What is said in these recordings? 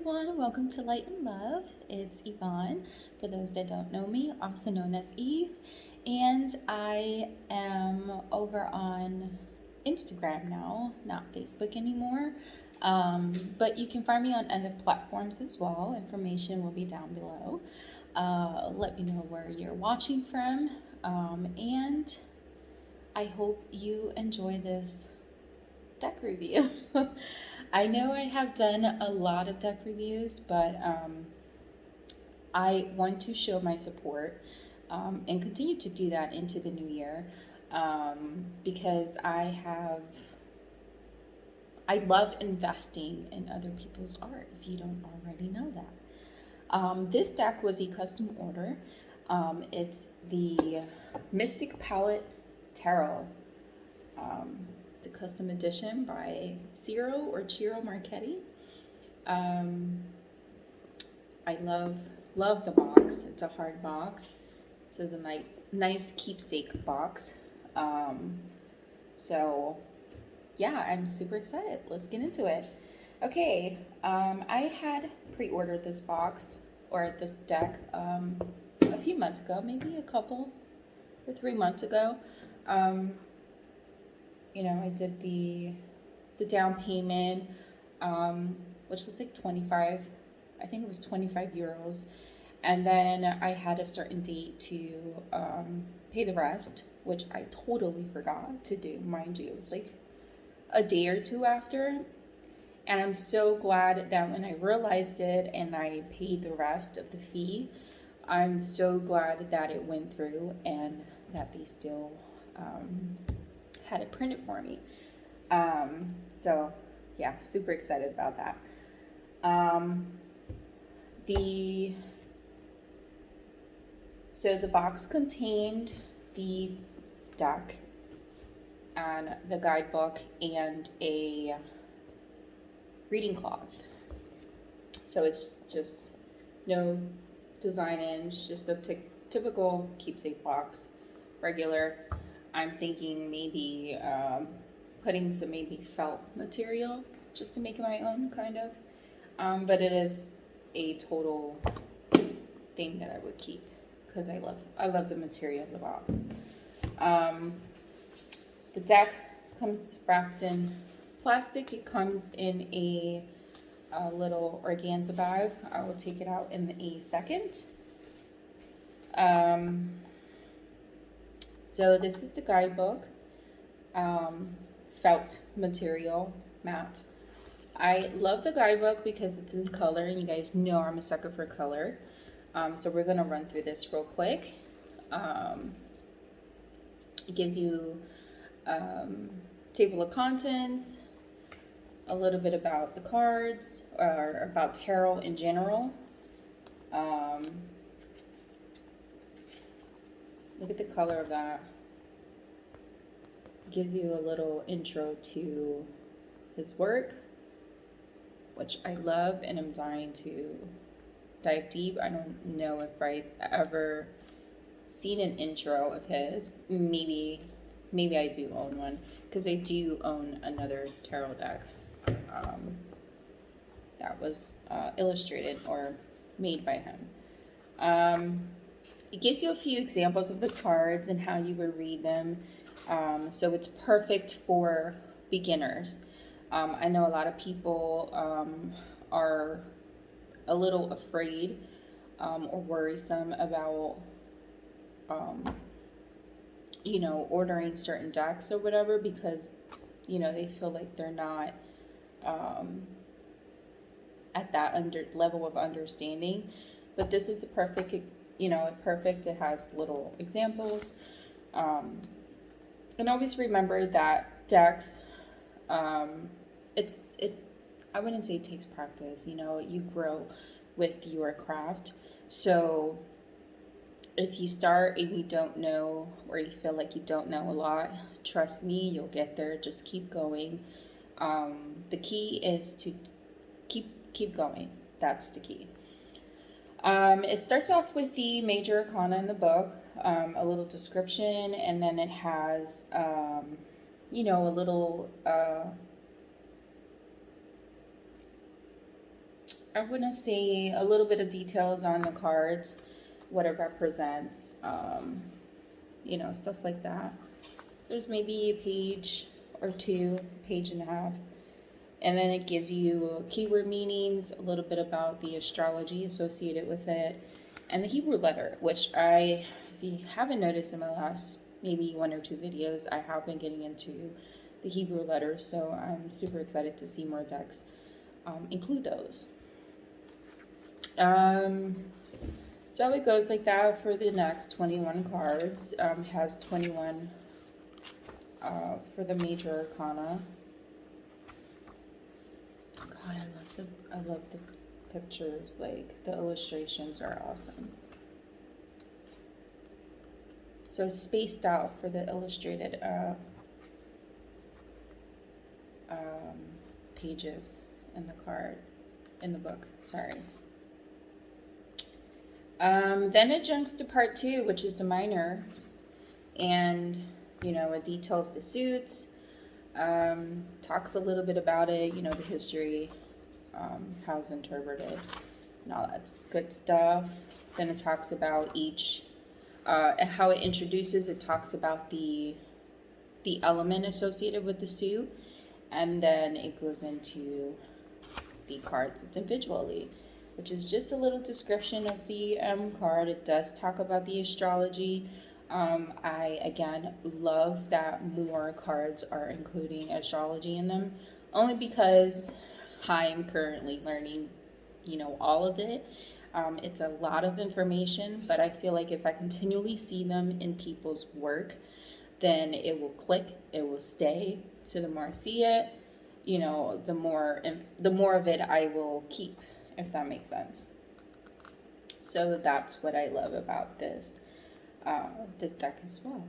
everyone, welcome to Light and Love. It's Yvonne, for those that don't know me, also known as Eve, and I am over on Instagram now, not Facebook anymore, but you can find me on other platforms as well. Information will be down below. Let me know where you're watching from, and I hope you enjoy this deck review. I know I have done a lot of deck reviews, but I want to show my support and continue to do that into the new year because I love investing in other people's art, if you don't already know that. This deck was a custom order. It's the Mystic Palette Tarot. It's the custom edition by Ciro Marchetti. I love the box. It's a hard box. This is a nice keepsake box. So yeah, I'm super excited. Let's get into it. Okay, I had pre-ordered this box or this deck a few months ago, maybe a couple or 3 months ago. I did the down payment, which was like 25, I think it was 25 euros. And then I had a certain date to pay the rest, which I totally forgot to do, mind you. It was like a day or two after. And I'm so glad that when I realized it and I paid the rest of the fee, I'm so glad that it went through and that they still had it printed for me. So yeah, super excited about that. So the box contained the deck and the guidebook and a reading cloth. So it's just no design in, it's just a typical keepsake box, regular. I'm thinking maybe putting some maybe felt material just to make it my own, kind of. But it is a total thing that I would keep because I love the material of the box. The deck comes wrapped in plastic. It comes in a little organza bag. I will take it out in a second. So this is the guidebook, felt material, matte. I love the guidebook because it's in color, and you guys know I'm a sucker for color. So we're gonna run through this real quick. It gives you table of contents, a little bit about the cards, or about tarot in general. Look at the color of that. It gives you a little intro to his work, which I love, and I'm dying to dive deep. I don't know if I've ever seen an intro of his. Maybe I do own one, because I do own another tarot deck that was illustrated or made by him. It gives you a few examples of the cards and how you would read them. So it's perfect for beginners. I know a lot of people are a little afraid or worrisome about, ordering certain decks or whatever because, they feel like they're not at that level of understanding. But this is a perfect, it has little examples. And always remember that decks, I wouldn't say it takes practice, you grow with your craft. So if you start and you don't know, or you feel like you don't know a lot, trust me, you'll get there. Just keep going. The key is to keep going. That's the key. It starts off with the major arcana in the book, a little description, and then it has, a little I want to say a little bit of details on the cards, what it represents, you know, stuff like that. There's maybe a page or two, page and a half. And then it gives you keyword meanings, a little bit about the astrology associated with it, and the Hebrew letter, which if you haven't noticed in my last maybe 1 or 2 videos, I have been getting into the Hebrew letters, so I'm super excited to see more decks include those. So it goes like that for the next 21 cards. Has 21 for the major arcana. God, I love the pictures. Like, the illustrations are awesome. So it's spaced out for the illustrated pages in the book. Sorry. Then it jumps to part 2, which is the minors, and you know, it details the suits. Talks a little bit about it, you know, the history, how it's interpreted, and all that good stuff. Then it talks about each, how it introduces. It talks about the element associated with the suit, and then it goes into the cards individually, which is just a little description of the card. It does talk about the astrology. I, again, love that more cards are including astrology in them, only because I'm currently learning, you know, all of it. It's a lot of information, but I feel like if I continually see them in people's work, then it will click, it will stay. So the more I see it, you know, the more of it I will keep, if that makes sense. So that's what I love about this deck as well.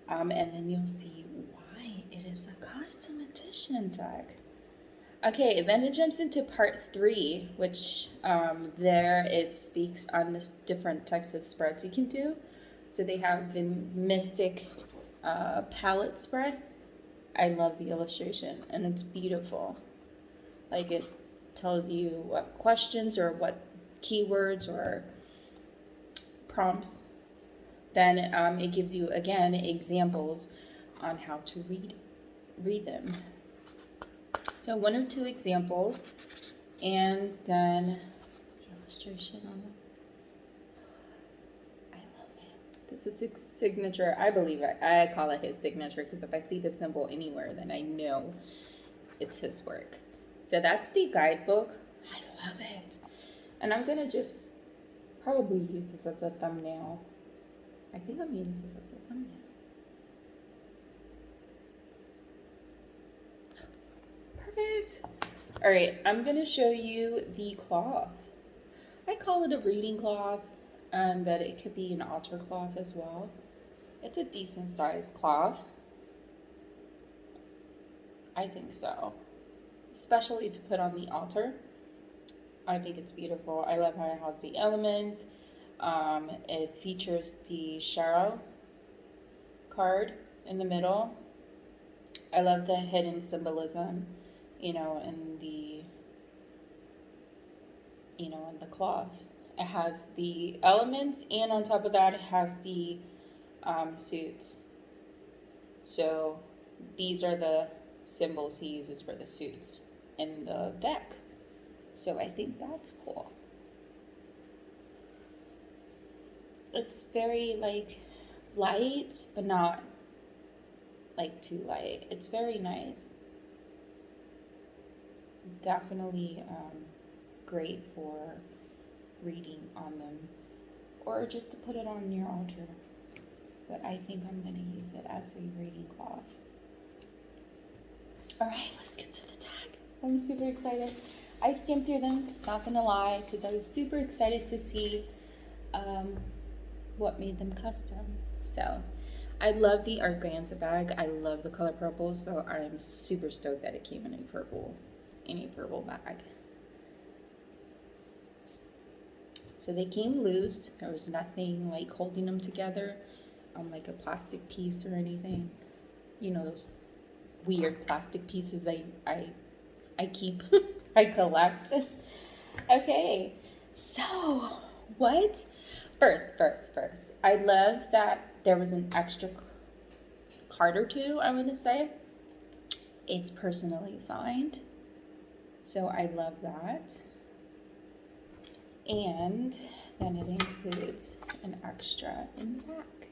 And then you'll see why it is a custom edition deck. Okay, then it jumps into part 3, which there it speaks on the different types of spreads you can do. So they have the Mystic palette spread. I love the illustration, and it's beautiful. Like, it tells you what questions or what keywords or prompts. Then it gives you, again, examples on how to read them. So 1 or 2 examples, and then the illustration on them. I love it. This is his signature. I believe it. I call it his signature because if I see the symbol anywhere, then I know it's his work. So that's the guidebook. I love it. And I'm going to just probably use this as a thumbnail. I think I'm using this as a thumbnail. Perfect. All right, I'm going to show you the cloth. I call it a reading cloth, but it could be an altar cloth as well. It's a decent sized cloth. I think so. Especially to put on the altar. I think it's beautiful. I love how it has the elements. It features the Ciro card in the middle. I love the hidden symbolism, you know, in the cloth. It has the elements, and on top of that, it has the suits. So these are the symbols he uses for the suits in the deck. So I think that's cool. It's very like light, but not like too light. It's very nice. Definitely great for reading on them, or just to put it on your altar. But I think I'm going to use it as a reading cloth. All right, let's get to the tag. I'm super excited. I skimmed through them, not gonna lie, because I was super excited to see what made them custom. So I love the organza bag. I love the color purple, so I'm super stoked that it came in a purple bag. So they came loose. There was nothing like holding them together, like a plastic piece or anything. You know, those weird plastic pieces I I keep, I collect. Okay, so what? First, I love that there was an extra card or two, I want to say. It's personally signed, so I love that. And then it includes an extra in the back.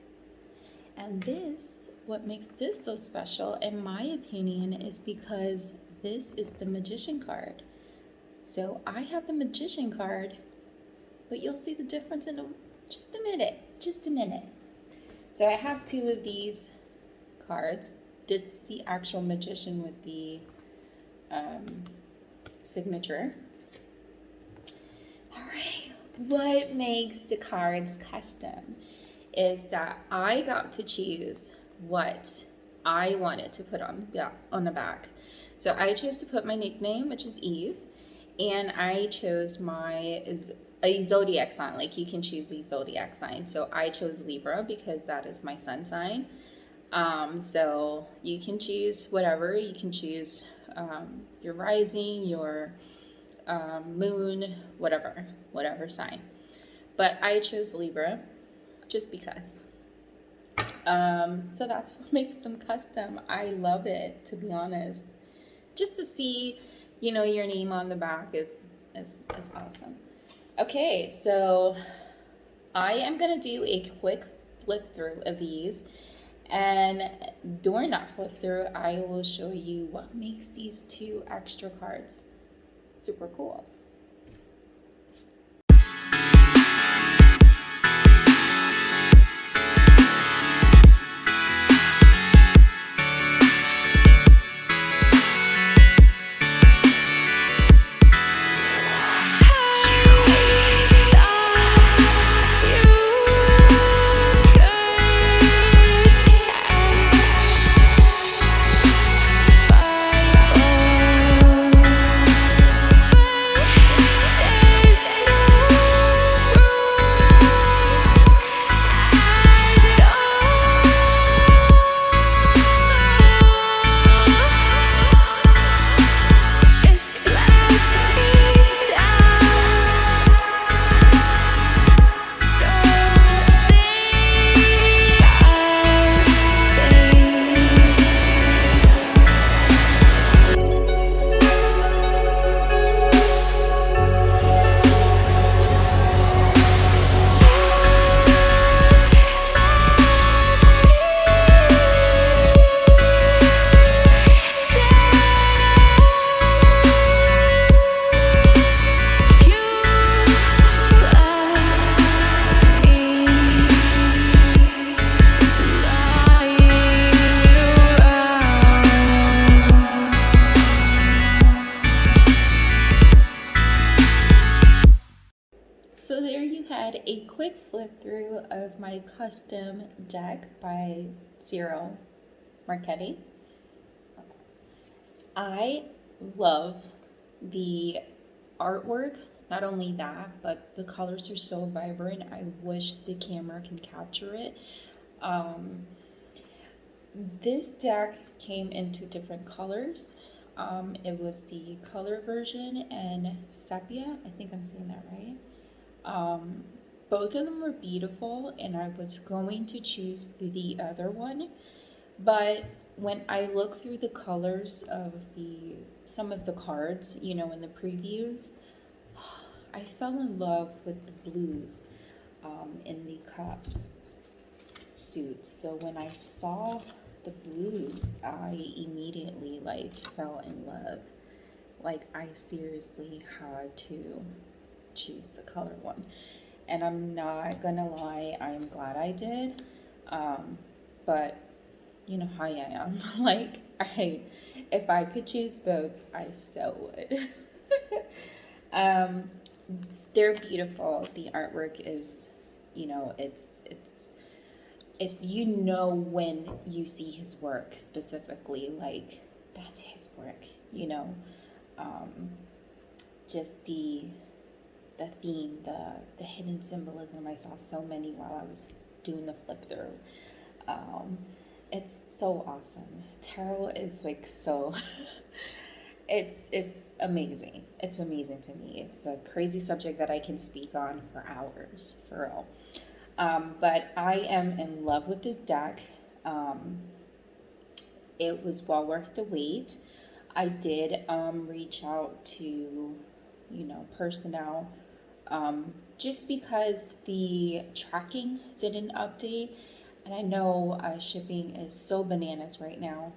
And this, what makes this so special, in my opinion, is because this is the magician card. So I have the magician card, but you'll see the difference in just a minute. So I have two of these cards. This is the actual magician with the signature. All right, what makes the cards custom is that I got to choose what I wanted to put on the back. So I chose to put my nickname, which is Eve, and I chose a zodiac sign. Like, you can choose a zodiac sign. So I chose Libra because that is my sun sign. So you can choose whatever. You can choose your rising, your moon, whatever sign. But I chose Libra just because. So that's what makes them custom. I love it, to be honest. Just to see, your name on the back is awesome. Okay, so I am gonna do a quick flip through of these, and during that flip through, I will show you what makes these two extra cards super cool. So there you had a quick flip through of my custom deck by Ciro Marchetti. I love the artwork. Not only that, but the colors are so vibrant. I wish the camera can capture it. This deck came into different colors. It was the color version and sepia. I think I'm saying that right. Both of them were beautiful, and I was going to choose the other one, but when I look through the colors of some of the cards, in the previews, I fell in love with the blues in the cups suits. So when I saw the blues, I immediately fell in love. I seriously had to choose the color one, and I'm not gonna lie, I'm glad I did. But you know how I am. If I could choose both, I so would. They're beautiful. The artwork is, it's if when you see his work specifically, that's his work. Just the theme, the hidden symbolism. I saw so many while I was doing the flip through. It's so awesome. Tarot is so It's amazing. It's amazing to me. It's a crazy subject that I can speak on for hours, for real. But I am in love with this deck. Um, it was well worth the wait. I did reach out to, personnel, just because the tracking didn't update. And I know shipping is so bananas right now,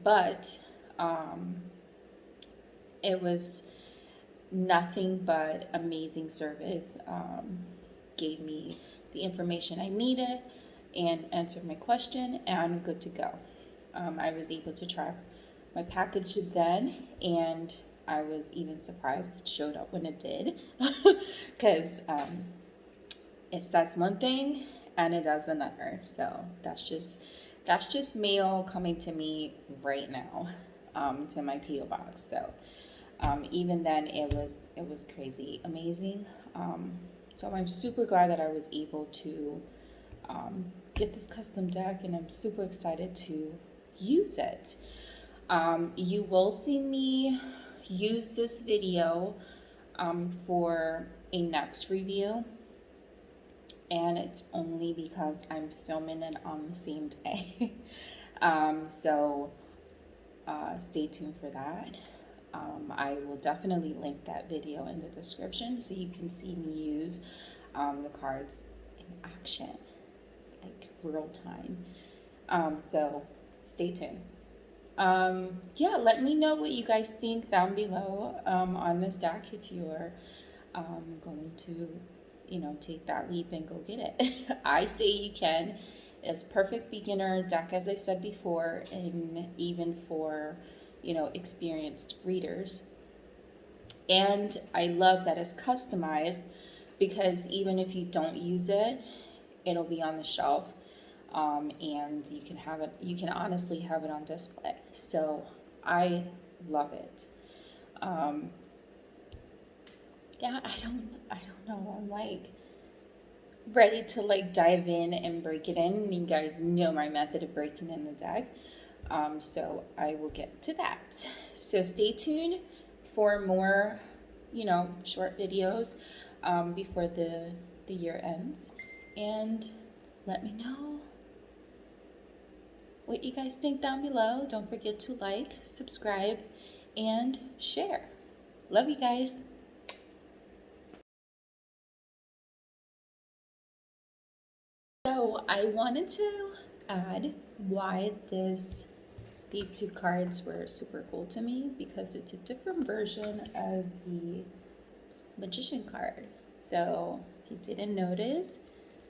but um, it was nothing but amazing service. Gave me the information I needed and answered my question, and I'm good to go. I was able to track my package then, and I was even surprised it showed up when it did, because it says one thing and it does another. So that's just mail coming to me right now, to my PO box. So even then, it was crazy, amazing. So I'm super glad that I was able to get this custom deck, and I'm super excited to use it. You will see me use this video for a next review, and it's only because I'm filming it on the same day. So stay tuned for that. I will definitely link that video in the description so you can see me use the cards in action, like real time. So stay tuned. Yeah, let me know what you guys think down below on this deck if you're going to, take that leap and go get it. I say you can. It's perfect beginner deck, as I said before, and even for, experienced readers. And I love that it's customized, because even if you don't use it, it'll be on the shelf, and you can have it. You can honestly have it on display. So I love it. Yeah, I don't know. I'm like ready to like dive in and break it in. You guys know my method of breaking in the deck. So I will get to that. So stay tuned for more, short videos before the year ends, and let me know what you guys think down below. Don't forget to like, subscribe, and share. Love you guys. So I wanted to add why these two cards were super cool to me, because it's a different version of the Magician card. So if you didn't notice,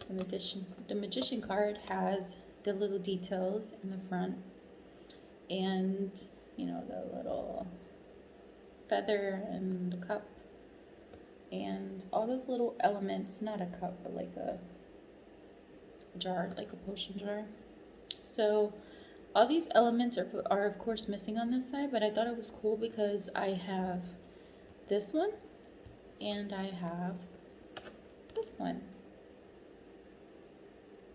the Magician card has the little details in the front, and the little feather and the cup and all those little elements, not a cup but like a jar, like a potion jar. So all these elements are of course missing on this side, but I thought it was cool because I have this one and I have this one.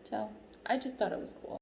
So I just thought it was cool.